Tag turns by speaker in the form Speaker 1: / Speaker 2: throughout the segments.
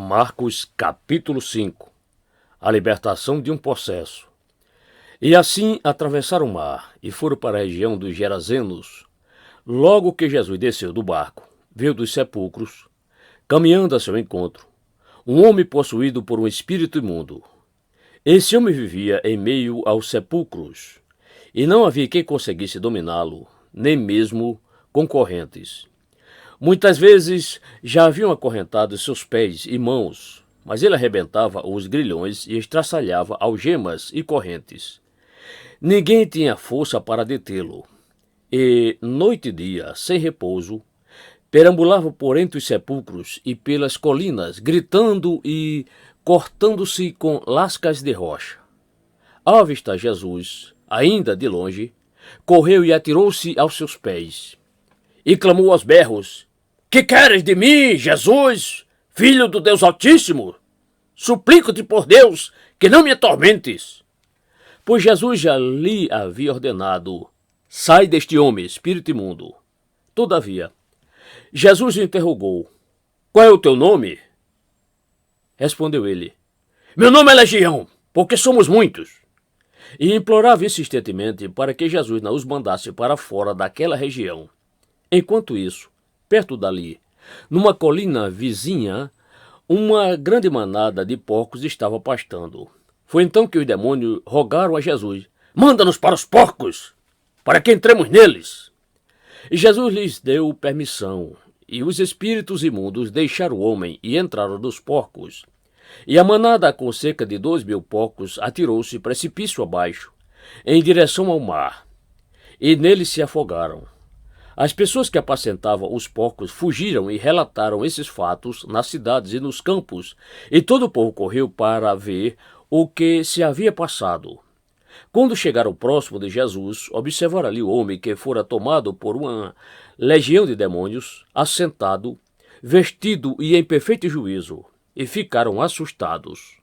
Speaker 1: Marcos capítulo 5. A libertação de um possesso. E assim atravessaram o mar e foram para a região dos Gerazenos. Logo que Jesus desceu do barco, veio dos sepulcros, caminhando a seu encontro, um homem possuído por um espírito imundo. Esse homem vivia em meio aos sepulcros, e não havia quem conseguisse dominá-lo, nem mesmo concorrentes. Muitas vezes já haviam acorrentado seus pés e mãos, mas ele arrebentava os grilhões e estraçalhava algemas e correntes. Ninguém tinha força para detê-lo, e, noite e dia, sem repouso, perambulava por entre os sepulcros e pelas colinas, gritando e cortando-se com lascas de rocha. Ao avistar Jesus, ainda de longe, correu e atirou-se aos seus pés, e clamou aos berros: "Que queres de mim, Jesus, filho do Deus Altíssimo? Suplico-te por Deus que não me atormentes." Pois Jesus já lhe havia ordenado: "Sai deste homem, espírito imundo." Todavia, Jesus o interrogou: "Qual é o teu nome?" Respondeu ele: "Meu nome é Legião, porque somos muitos." E implorava insistentemente para que Jesus não os mandasse para fora daquela região. Enquanto isso, perto dali, numa colina vizinha, uma grande manada de porcos estava pastando. Foi então que os demônios rogaram a Jesus: "Manda-nos para os porcos, para que entremos neles." E Jesus lhes deu permissão, e os espíritos imundos deixaram o homem e entraram nos porcos. E a manada, com cerca de 2.000 porcos, atirou-se precipício abaixo, em direção ao mar, e nele se afogaram. As pessoas que apacentavam os porcos fugiram e relataram esses fatos nas cidades e nos campos, e todo o povo correu para ver o que se havia passado. Quando chegaram próximo de Jesus, observaram ali o homem que fora tomado por uma legião de demônios, assentado, vestido e em perfeito juízo, e ficaram assustados.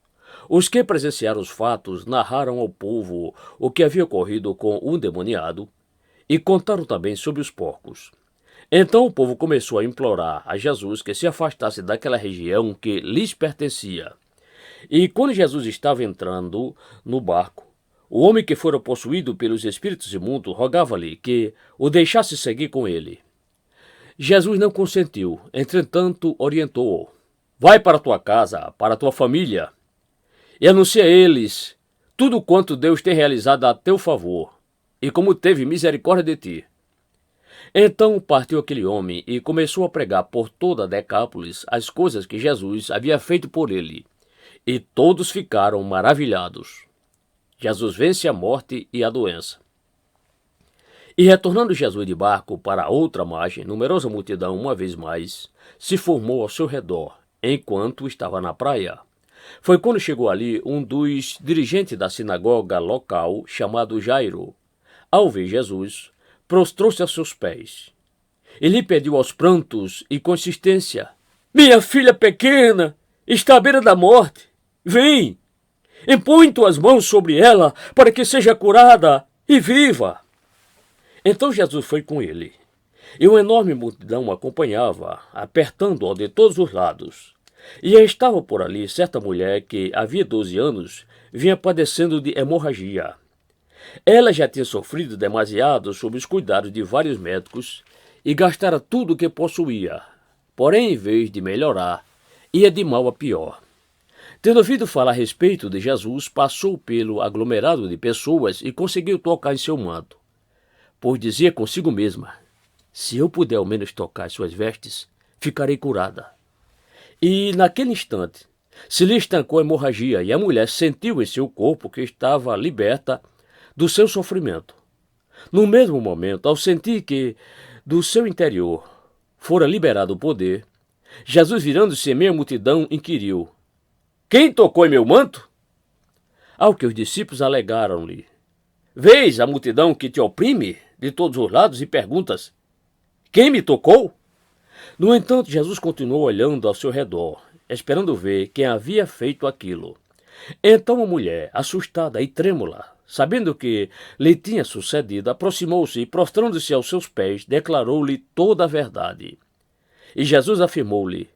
Speaker 1: Os que presenciaram os fatos narraram ao povo o que havia ocorrido com o endemoniado, e contaram também sobre os porcos. Então o povo começou a implorar a Jesus que se afastasse daquela região que lhes pertencia. E quando Jesus estava entrando no barco, o homem que fora possuído pelos espíritos imundos rogava-lhe que o deixasse seguir com ele. Jesus não consentiu, entretanto orientou-o: "Vai para tua casa, para tua família, e anuncia a eles tudo quanto Deus tem realizado a teu favor, e como teve misericórdia de ti." Então partiu aquele homem e começou a pregar por toda a Decápolis as coisas que Jesus havia feito por ele, e todos ficaram maravilhados. Jesus vence a morte e a doença. E retornando Jesus de barco para outra margem, numerosa multidão, uma vez mais, se formou ao seu redor, enquanto estava na praia. Foi quando chegou ali um dos dirigentes da sinagoga local, chamado Jairo. Ao ver Jesus, prostrou-se a seus pés. E lhe pediu aos prantos e com insistência: "Minha filha pequena está à beira da morte. Vem, impõe tuas mãos sobre ela para que seja curada e viva." Então Jesus foi com ele, e uma enorme multidão o acompanhava, apertando-o de todos os lados. E estava por ali certa mulher que havia 12 anos vinha padecendo de hemorragia. Ela já tinha sofrido demasiado sob os cuidados de vários médicos e gastara tudo o que possuía. Porém, em vez de melhorar, ia de mal a pior. Tendo ouvido falar a respeito de Jesus, passou pelo aglomerado de pessoas e conseguiu tocar em seu manto, pois dizia consigo mesma: "Se eu puder ao menos tocar as suas vestes, ficarei curada." E naquele instante se lhe estancou a hemorragia, e a mulher sentiu em seu corpo que estava liberta do seu sofrimento. No mesmo momento, ao sentir que do seu interior fora liberado o poder, Jesus, virando-se em meio à multidão, inquiriu: "Quem tocou em meu manto?" Ao que os discípulos alegaram-lhe: "Vês a multidão que te oprime de todos os lados e perguntas: quem me tocou?" No entanto, Jesus continuou olhando ao seu redor, esperando ver quem havia feito aquilo. Então a mulher, assustada e trêmula, sabendo o que lhe tinha sucedido, aproximou-se e, prostrando-se aos seus pés, declarou-lhe toda a verdade. E Jesus afirmou-lhe: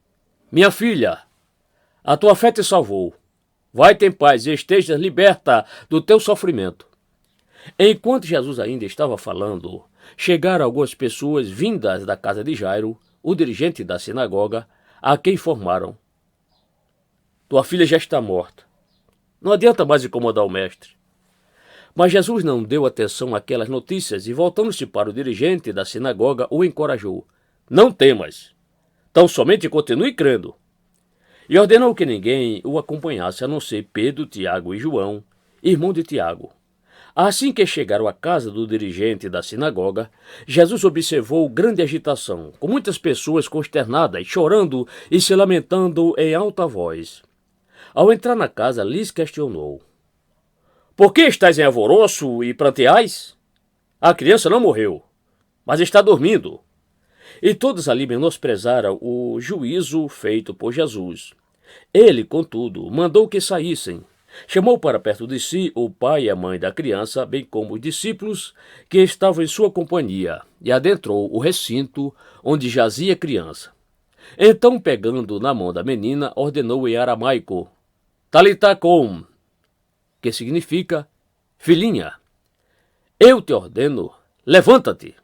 Speaker 1: "Minha filha, A tua fé te salvou. Vai-te em paz e estejas liberta do teu sofrimento. Enquanto Jesus ainda estava falando, chegaram algumas pessoas vindas da casa de Jairo, o dirigente da sinagoga, a quem informaram: tua filha já está morta. Não adianta mais incomodar o mestre. Mas Jesus não deu atenção àquelas notícias e, voltando-se para o dirigente da sinagoga, o encorajou: não temas, tão somente continue crendo. E ordenou que ninguém o acompanhasse, a não ser Pedro, Tiago e João, irmão de Tiago. Assim que chegaram à casa do dirigente da sinagoga, Jesus observou grande agitação, com muitas pessoas consternadas, chorando e se lamentando em alta voz. Ao entrar na casa, lhes questionou: por que estáis em alvoroço e pranteais? A criança não morreu, mas está dormindo. E todos ali menosprezaram o juízo feito por Jesus. Ele, contudo, mandou que saíssem. Chamou para perto de si o pai e a mãe da criança, bem como os discípulos que estavam em sua companhia, e adentrou o recinto onde jazia a criança. Então, pegando na mão da menina, ordenou em aramaico: Talitá koum, que significa: filhinha, eu te ordeno, levanta-te.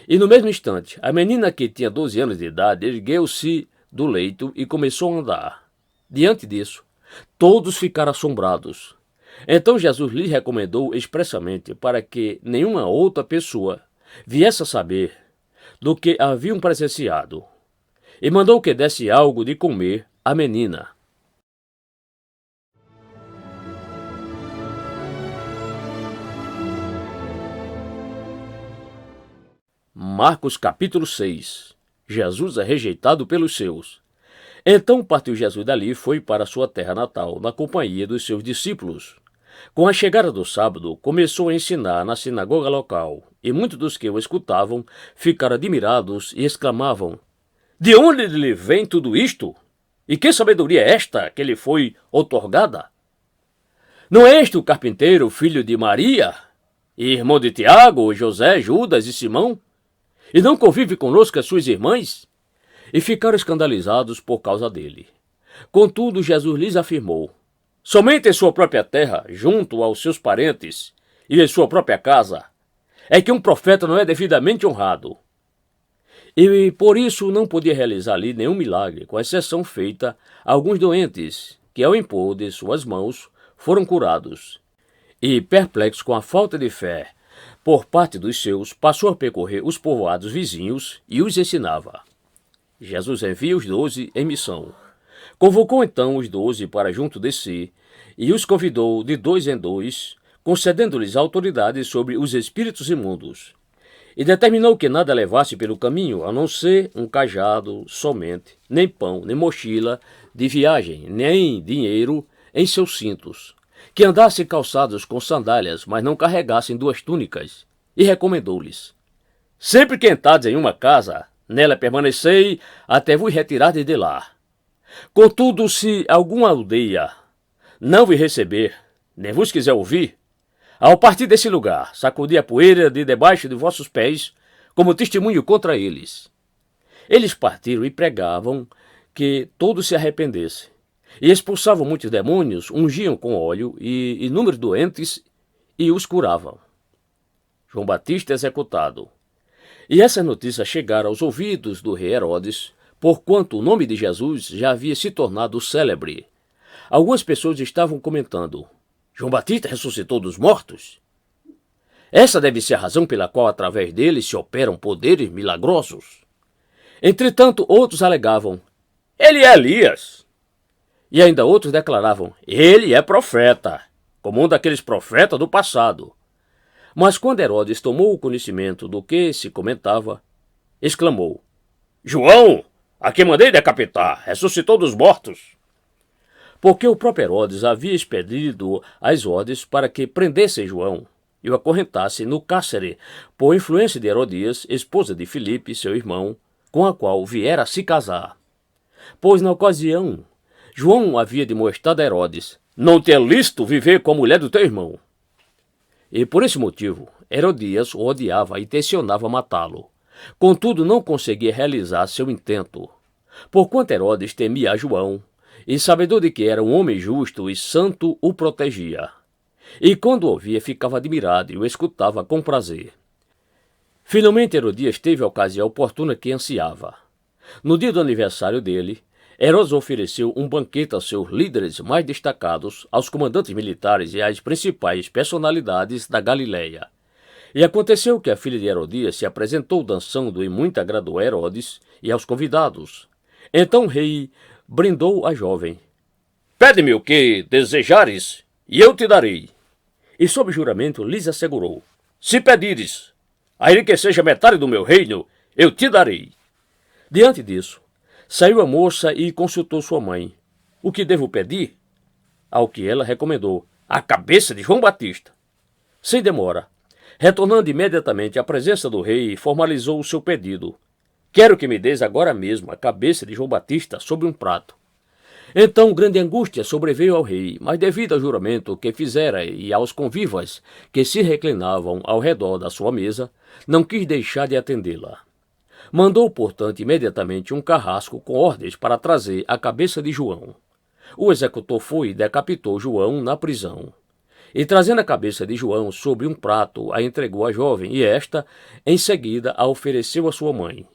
Speaker 1: E no mesmo instante, a menina, que tinha 12 anos de idade, ergueu-se do leito e começou a andar. Diante disso, todos ficaram assombrados. Então Jesus lhe recomendou expressamente para que nenhuma outra pessoa viesse a saber do que haviam presenciado, e mandou que desse algo de comer à menina. Marcos capítulo 6. Jesus é rejeitado pelos seus. Então partiu Jesus dali e foi para sua terra natal, na companhia dos seus discípulos. Com a chegada do sábado, começou a ensinar na sinagoga local, e muitos dos que o escutavam ficaram admirados e exclamavam: de onde lhe vem tudo isto? E que sabedoria é esta que lhe foi outorgada? Não é este o carpinteiro, filho de Maria, e irmão de Tiago, José, Judas e Simão? E não convive conosco as suas irmãs? E ficaram escandalizados por causa dele. Contudo, Jesus lhes afirmou: somente em sua própria terra, junto aos seus parentes e em sua própria casa, é que um profeta não é devidamente honrado. E por isso não podia realizar ali nenhum milagre, com exceção feita a alguns doentes, que ao impor de suas mãos foram curados. E, perplexo com a falta de fé por parte dos seus, passou a percorrer os povoados vizinhos e os ensinava. Jesus envia os 12 em missão. Convocou então os 12 para junto de si e os convidou de 2 em 2, concedendo-lhes autoridade sobre os espíritos imundos. E determinou que nada levasse pelo caminho, a não ser um cajado somente, nem pão, nem mochila de viagem, nem dinheiro em seus cintos. Que andassem calçados com sandálias, mas não carregassem 2 túnicas. E recomendou-lhes: sempre que entrardes em uma casa, nela permanecei até vos retirardes de lá. Contudo, se alguma aldeia não vos receber, nem vos quiser ouvir, ao partir desse lugar, sacudi a poeira de debaixo de vossos pés, como testemunho contra eles. Eles partiram e pregavam que todos se arrependessem. E expulsavam muitos demônios, ungiam com óleo e inúmeros doentes e os curavam. João Batista executado. E essas notícias chegaram aos ouvidos do rei Herodes, porquanto o nome de Jesus já havia se tornado célebre. Algumas pessoas estavam comentando: João Batista ressuscitou dos mortos? Essa deve ser a razão pela qual através dele se operam poderes milagrosos. Entretanto, outros alegavam: ele é Elias. E ainda outros declaravam: ele é profeta, como um daqueles profetas do passado. Mas quando Herodes tomou o conhecimento do que se comentava, exclamou: João, a quem mandei decapitar, ressuscitou dos mortos. Porque o próprio Herodes havia expedido as ordens para que prendessem João e o acorrentassem no cárcere, por influência de Herodias, esposa de Filipe, seu irmão, com a qual viera a se casar. Pois na ocasião, João havia demonstrado a Herodes: não te é lícito viver com a mulher do teu irmão. E por esse motivo, Herodias o odiava e tensionava matá-lo. Contudo, não conseguia realizar seu intento. Porquanto Herodes temia a João e sabedor de que era um homem justo e santo, o protegia. E quando o ouvia, ficava admirado e o escutava com prazer. Finalmente Herodias teve a ocasião oportuna que ansiava. No dia do aniversário dele, Herodes ofereceu um banquete aos seus líderes mais destacados, aos comandantes militares e às principais personalidades da Galileia. E aconteceu que a filha de Herodias se apresentou dançando e muito agradou a Herodes e aos convidados. Então o rei brindou a jovem. Pede-me o que desejares, e eu te darei. E sob juramento lhes assegurou. Se pedires, ainda que seja metade do meu reino, eu te darei. Diante disso, saiu a moça e consultou sua mãe. O que devo pedir? Ao que ela recomendou. A cabeça de João Batista. Sem demora, retornando imediatamente à presença do rei, formalizou o seu pedido. Quero que me des agora mesmo a cabeça de João Batista sobre um prato. Então grande angústia sobreveio ao rei, mas devido ao juramento que fizera e aos convivas que se reclinavam ao redor da sua mesa, não quis deixar de atendê-la. Mandou, portanto, imediatamente um carrasco com ordens para trazer a cabeça de João. O executor foi e decapitou João na prisão. E trazendo a cabeça de João sobre um prato, a entregou à jovem, e esta, em seguida, a ofereceu à sua mãe.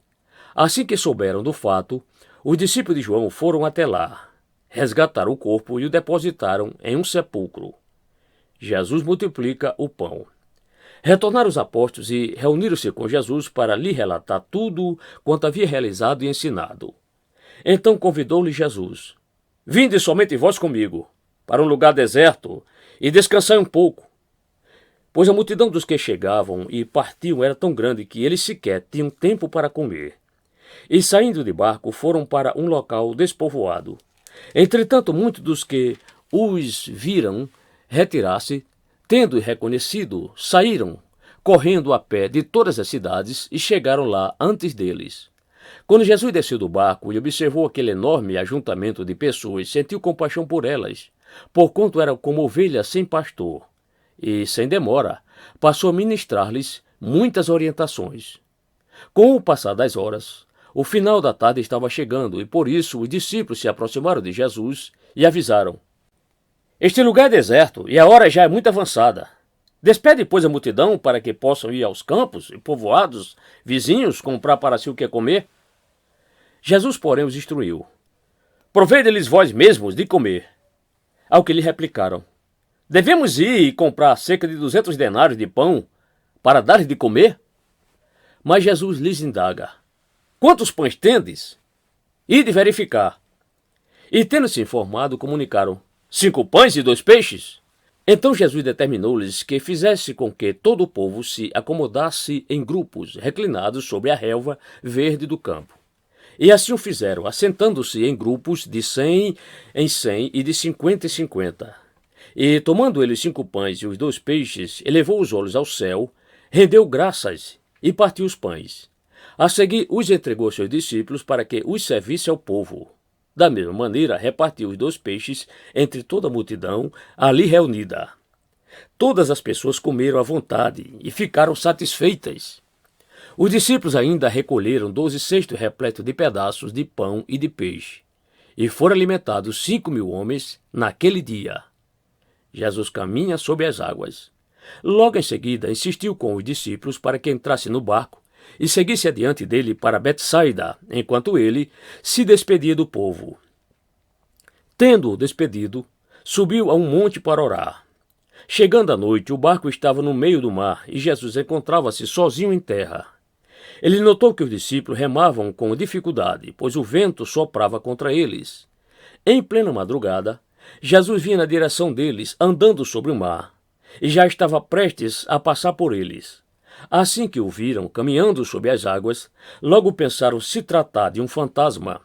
Speaker 1: Assim que souberam do fato, os discípulos de João foram até lá, resgataram o corpo e o depositaram em um sepulcro. Jesus multiplica o pão. Retornaram os apóstolos e reuniram-se com Jesus para lhe relatar tudo quanto havia realizado e ensinado. Então convidou-lhe Jesus. Vinde somente vós comigo, para um lugar deserto, e descansai um pouco. Pois a multidão dos que chegavam e partiam era tão grande que eles sequer tinham tempo para comer. E saindo de barco foram para um local despovoado. Entretanto, muitos dos que os viram retirar-se, tendo reconhecido, saíram, correndo a pé de todas as cidades e chegaram lá antes deles. Quando Jesus desceu do barco e observou aquele enorme ajuntamento de pessoas, sentiu compaixão por elas, porquanto eram como ovelhas sem pastor, e, sem demora, passou a ministrar-lhes muitas orientações. Com o passar das horas, o final da tarde estava chegando, e por isso os discípulos se aproximaram de Jesus e avisaram. Este lugar é deserto, e a hora já é muito avançada. Despede, pois, a multidão para que possam ir aos campos e povoados vizinhos comprar para si o que comer. Jesus, porém, os instruiu. Provei-lhes vós mesmos de comer. Ao que lhe replicaram. Devemos ir e comprar cerca de 200 denários de pão para dar-lhes de comer? Mas Jesus lhes indaga. Quantos pães tendes? Ide verificar. E tendo-se informado, comunicaram. 5 pães e 2 peixes? Então Jesus determinou-lhes que fizesse com que todo o povo se acomodasse em grupos, reclinados sobre a relva verde do campo. E assim o fizeram, assentando-se em grupos de 100 em 100 e de 50 em 50. E, tomando ele os 5 pães e os 2 peixes, elevou os olhos ao céu, rendeu graças e partiu os pães. A seguir, os entregou aos seus discípulos para que os servisse ao povo. Da mesma maneira, repartiu os 2 peixes entre toda a multidão ali reunida. Todas as pessoas comeram à vontade e ficaram satisfeitas. Os discípulos ainda recolheram 12 cestos repletos de pedaços de pão e de peixe, e foram alimentados 5.000 homens naquele dia. Jesus caminha sobre as águas. Logo em seguida, insistiu com os discípulos para que entrasse no barco e seguisse adiante dele para Betsaida, enquanto ele se despedia do povo. Tendo-o despedido, subiu a um monte para orar. Chegando à noite, o barco estava no meio do mar e Jesus encontrava-se sozinho em terra. Ele notou que os discípulos remavam com dificuldade, pois o vento soprava contra eles. Em plena madrugada, Jesus vinha na direção deles, andando sobre o mar, e já estava prestes a passar por eles. Assim que o viram caminhando sobre as águas, logo pensaram se tratar de um fantasma,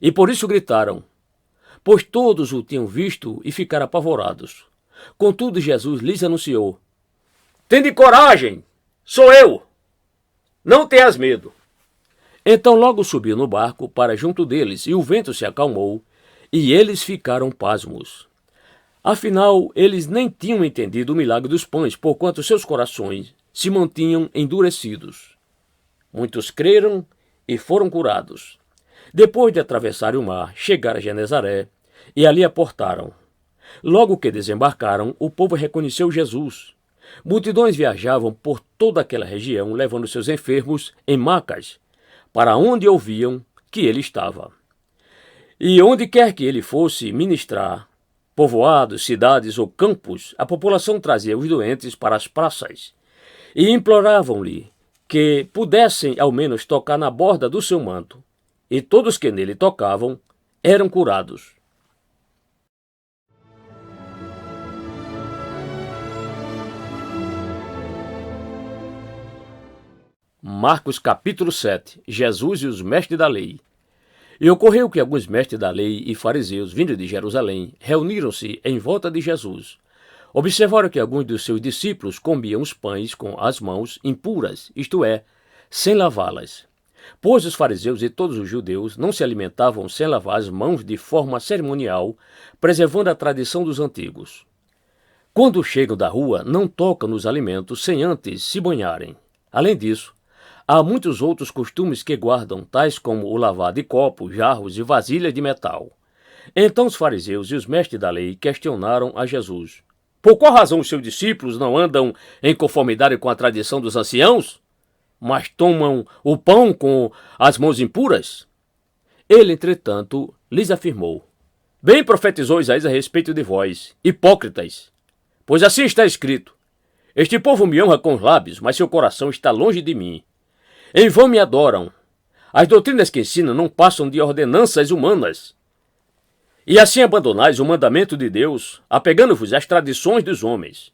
Speaker 1: e por isso gritaram, pois todos o tinham visto e ficaram apavorados. Contudo, Jesus lhes anunciou, tende coragem, sou eu, não tenhas medo. Então logo subiu no barco para junto deles, e o vento se acalmou, e eles ficaram pasmos. Afinal, eles nem tinham entendido o milagre dos pães, porquanto seus corações se mantinham endurecidos. Muitos creram e foram curados. Depois de atravessarem o mar, chegaram a Genezaré, e ali aportaram. Logo que desembarcaram, o povo reconheceu Jesus. Multidões viajavam por toda aquela região, levando seus enfermos em macas, para onde ouviam que ele estava. E onde quer que ele fosse ministrar, povoados, cidades ou campos, a população trazia os doentes para as praças e imploravam-lhe que pudessem ao menos tocar na borda do seu manto, e todos que nele tocavam eram curados. Marcos capítulo 7. Jesus e os mestres da lei. E ocorreu que alguns mestres da lei e fariseus, vindo de Jerusalém, reuniram-se em volta de Jesus. Observaram que alguns dos seus discípulos comiam os pães com as mãos impuras, isto é, sem lavá-las. Pois os fariseus e todos os judeus não se alimentavam sem lavar as mãos de forma cerimonial, preservando a tradição dos antigos. Quando chegam da rua, não tocam nos alimentos sem antes se banharem. Além disso, há muitos outros costumes que guardam, tais como o lavar de copos, jarros e vasilhas de metal. Então os fariseus e os mestres da lei questionaram a Jesus: por qual razão os seus discípulos não andam em conformidade com a tradição dos anciãos, mas tomam o pão com as mãos impuras? Ele, entretanto, lhes afirmou: bem profetizou Isaías a respeito de vós, hipócritas, pois assim está escrito: este povo me honra com os lábios, mas seu coração está longe de mim. Em vão me adoram. As doutrinas que ensinam não passam de ordenanças humanas. E assim abandonais o mandamento de Deus, apegando-vos às tradições dos homens.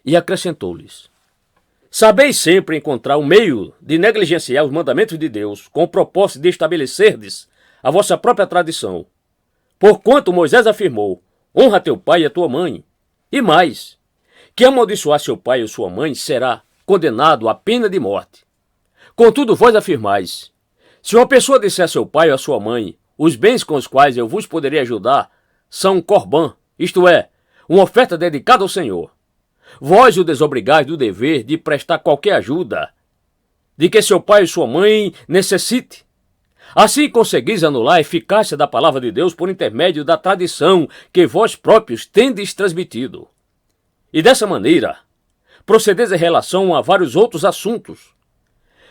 Speaker 1: E acrescentou-lhes: sabeis sempre encontrar um meio de negligenciar os mandamentos de Deus, com o propósito de estabelecerdes a vossa própria tradição. Porquanto Moisés afirmou: honra teu pai e a tua mãe. E mais, que amaldiçoar seu pai ou sua mãe será condenado à pena de morte. Contudo, vós afirmais: se uma pessoa disser a seu pai ou a sua mãe, os bens com os quais eu vos poderia ajudar são um corbã, isto é, uma oferta dedicada ao Senhor. Vós o desobrigais do dever de prestar qualquer ajuda, de que seu pai ou sua mãe necessite. Assim conseguis anular a eficácia da palavra de Deus por intermédio da tradição que vós próprios tendes transmitido. E dessa maneira, procedeis em relação a vários outros assuntos.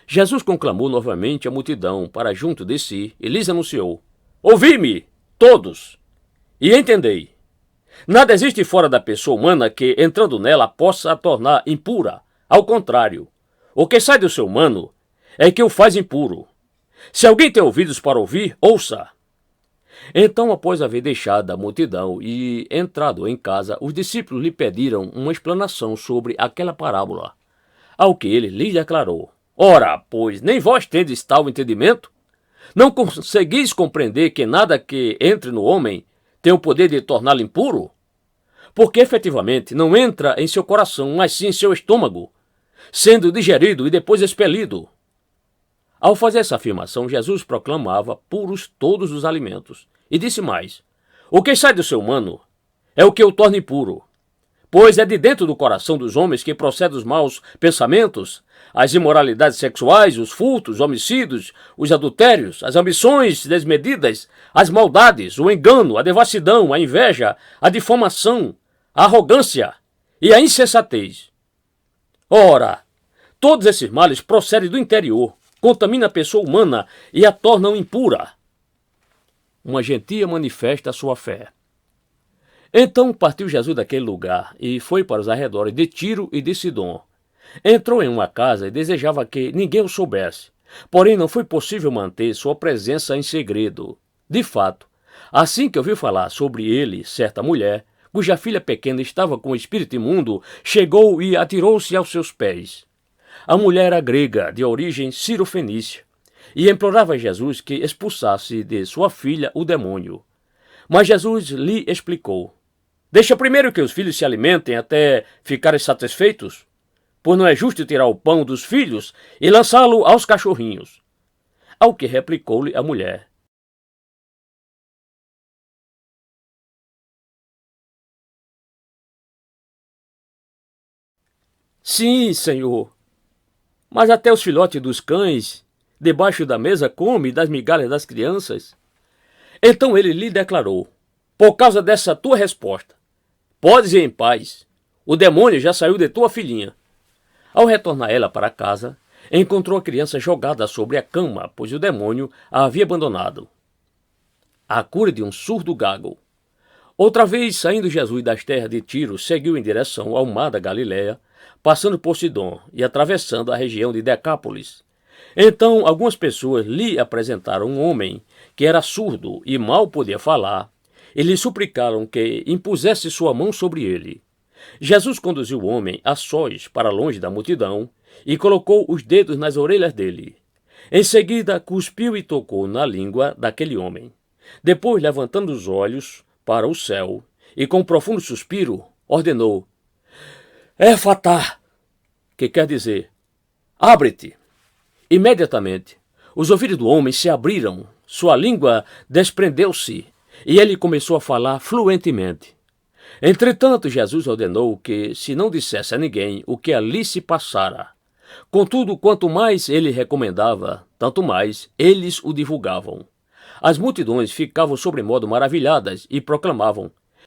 Speaker 1: Jesus conclamou novamente a multidão para junto de si e lhes anunciou: ouvi-me, todos, e entendei. Nada existe fora da pessoa humana que, entrando nela, possa a tornar impura. Ao contrário, o que sai do ser humano é que o faz impuro. Se alguém tem ouvidos para ouvir, ouça. Então, após haver deixado a multidão e entrado em casa, os discípulos lhe pediram uma explanação sobre aquela parábola, ao que ele lhes declarou: ora, pois, nem vós tendes tal entendimento? Não conseguis compreender que nada que entre no homem tem o poder de torná-lo impuro? Porque efetivamente não entra em seu coração, mas sim em seu estômago, sendo digerido e depois expelido. Ao fazer essa afirmação, Jesus proclamava puros todos os alimentos. E disse mais: o que sai do ser humano é o que o torna impuro. Pois é de dentro do coração dos homens que procedem os maus pensamentos, as imoralidades sexuais, os furtos, os homicídios, os adultérios, as ambições desmedidas, as maldades, o engano, a devassidão, a inveja, a difamação, a arrogância e a insensatez. Ora, todos esses males procedem do interior, contaminam a pessoa humana e a tornam impura. Uma gentia manifesta a sua fé. Então partiu Jesus daquele lugar e foi para os arredores de Tiro e de Sidom. Entrou em uma casa e desejava que ninguém o soubesse. Porém, não foi possível manter sua presença em segredo. De fato, assim que ouviu falar sobre ele, certa mulher, cuja filha pequena estava com o espírito imundo, chegou e atirou-se aos seus pés. A mulher era grega, de origem cirofenícia, e implorava a Jesus que expulsasse de sua filha o demônio. Mas Jesus lhe explicou: deixa primeiro que os filhos se alimentem até ficarem satisfeitos, pois não é justo tirar o pão dos filhos e lançá-lo aos cachorrinhos. Ao que replicou-lhe a mulher: sim, Senhor, mas até os filhotes dos cães debaixo da mesa comem das migalhas das crianças. Então ele lhe declarou: por causa dessa tua resposta. Podes ir em paz. O demônio já saiu de tua filhinha. Ao retornar ela para casa, encontrou a criança jogada sobre a cama, pois o demônio a havia abandonado. A cura de um surdo gago. Outra vez, saindo Jesus das terras de Tiro, seguiu em direção ao mar da Galiléia, passando por Sidom e atravessando a região de Decápolis. Então, algumas pessoas lhe apresentaram um homem que era surdo e mal podia falar, e lhe suplicaram que impusesse sua mão sobre ele. Jesus conduziu o homem a sós para longe da multidão e colocou os dedos nas orelhas dele. Em seguida, cuspiu e tocou na língua daquele homem. Depois, levantando os olhos para o céu e com um profundo suspiro, ordenou: Éfatá, que quer dizer, abre-te. Imediatamente, os ouvidos do homem se abriram, sua língua desprendeu-se e ele começou a falar fluentemente. Entretanto, Jesus ordenou que se não dissesse a ninguém o que ali se passara. Contudo, quanto mais ele recomendava, tanto mais eles o divulgavam. As multidões ficavam sobremodo maravilhadas e proclamavam: